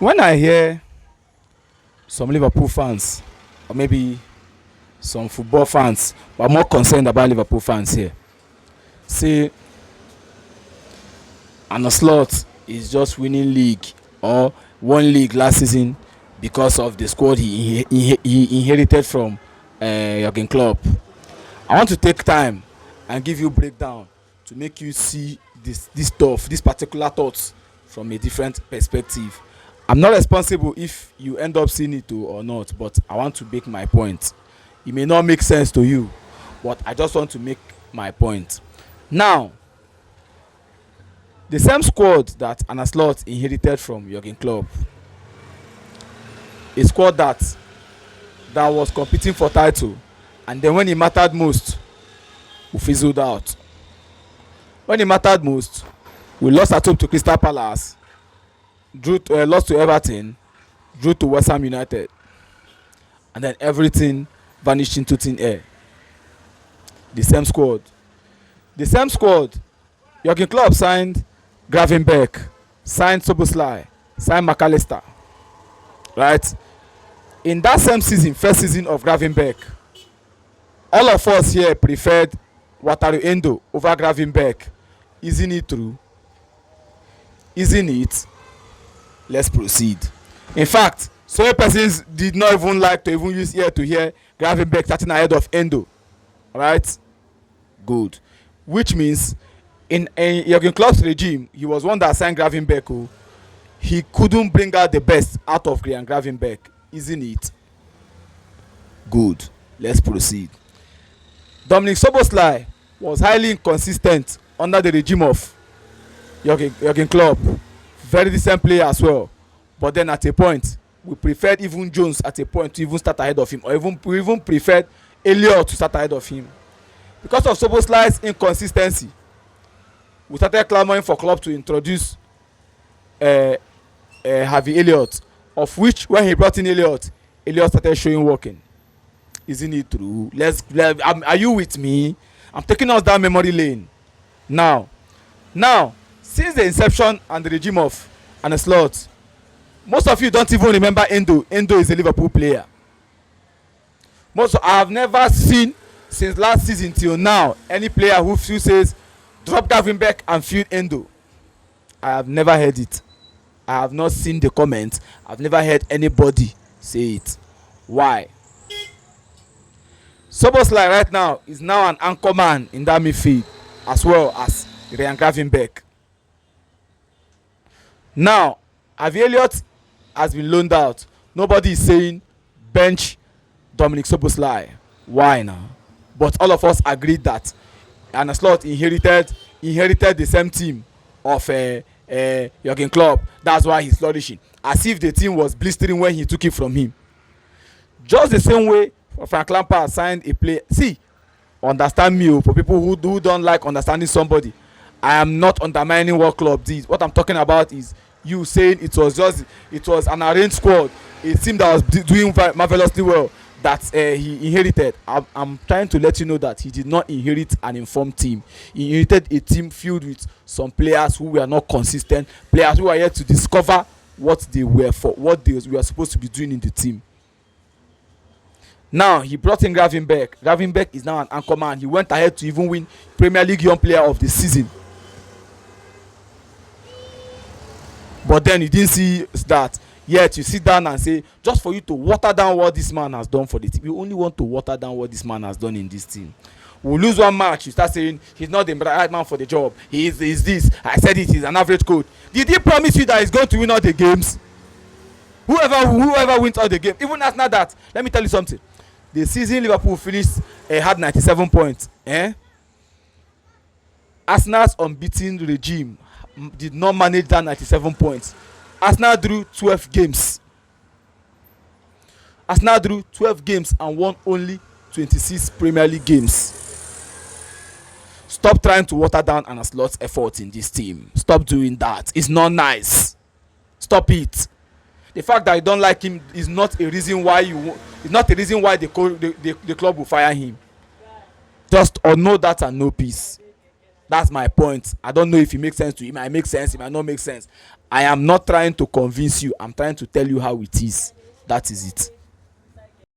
When I hear some Liverpool fans, or maybe some football fans, but I'm more concerned about Liverpool fans here, say Arne Slot is just winning league or won league last season because of the squad he inherited from Jurgen Klopp. I want to take time and give you a breakdown to make you see this stuff, this particular thoughts from a different perspective. I'm not responsible if you end up seeing it or not, but I want to make my point. It may not make sense to you, but I just want to make my point. Now, the same squad that Arne Slot inherited from Jurgen Klopp, a squad that was competing for title, and then when it mattered most, we fizzled out. When it mattered most, we lost at home to Crystal Palace, lost to Everton, drew to West Ham United, and then everything vanished into thin air. The same squad. Jurgen Klopp signed Gravenberch, signed Soboslai, signed McAllister. Right? In that same season, first season of Gravenberch, all of us here preferred Wataru Endo over Gravenberch. Isn't it true? Isn't it? Let's proceed. In fact, some persons did not even like to even use ear to hear Gravenberch starting ahead of Endo. Right? Good. Which means in Jurgen Klopp's regime, he was one that signed Gravenberch. He couldn't bring out the best out of Gravenberch. Isn't it? Good. Let's proceed. Dominic Soboslai was highly inconsistent under the regime of Jurgen Klopp. Very decent player as well. But then at a point, we preferred even Jones at a point to even start ahead of him, or we even preferred Elliott to start ahead of him. Because of Soboslai's inconsistency, we started clamoring for Klopp to introduce Harvey Elliott, of which when he brought in Elliott started showing working. Isn't it true? Are you with me? I'm taking us down memory lane. Now, since the inception and the regime of Arne Slot, most of you don't even remember Endo. Endo is a Liverpool player. I have never seen since last season till now any player who says drop Gravenberch and field Endo. I have never heard it. I have not seen the comment. I've never heard anybody say it. Why? Soboslai right now is now an anchor man in that midfield, as well as Ryan Gravenberch. Now, Harvey Elliott has been loaned out. Nobody is saying bench Dominic Soboslai. Why now? But all of us agreed that Arne Slot inherited the same team of Jurgen Klopp. That's why he's flourishing. As if the team was blistering when he took it from him. Just the same way Frank Lampard signed a player. See, understand me, for people who don't like understanding somebody. I am not undermining what Klopp did. What I'm talking about is you saying it was an arranged squad, a team that was doing marvelously well that he inherited. I'm trying to let you know that he did not inherit an informed team. He inherited a team filled with some players who were not consistent, players who are yet to discover what they were supposed to be doing in the team. Now he brought in Gravenberch. Gravenberch is now an anchor man. He went ahead to even win Premier League Young Player of the Season. But then you didn't see that. Yet you sit down and say, just for you to water down what this man has done for the team. You only want to water down what this man has done in this team. We'll lose one match, you start saying he's not the right man for the job. He is this. I said it, he's an average coach. Did he promise you that he's going to win all the games? Whoever wins all the games, even as not that, let me tell you something. The season Liverpool finished had 97 points. Arsenal's unbeaten regime did not manage that 97 points. Arsenal drew 12 games. Arsenal drew 12 games and won only 26 Premier League games. Stop trying to water down Arne Slot's effort in this team. Stop doing that. It's not nice. Stop it. The fact that you don't like him is not a reason why the club will fire him. Just or know that and know peace. That's my point. I don't know if it makes sense to you. It might make sense. It might not make sense. I am not trying to convince you. I'm trying to tell you how it is. That is it.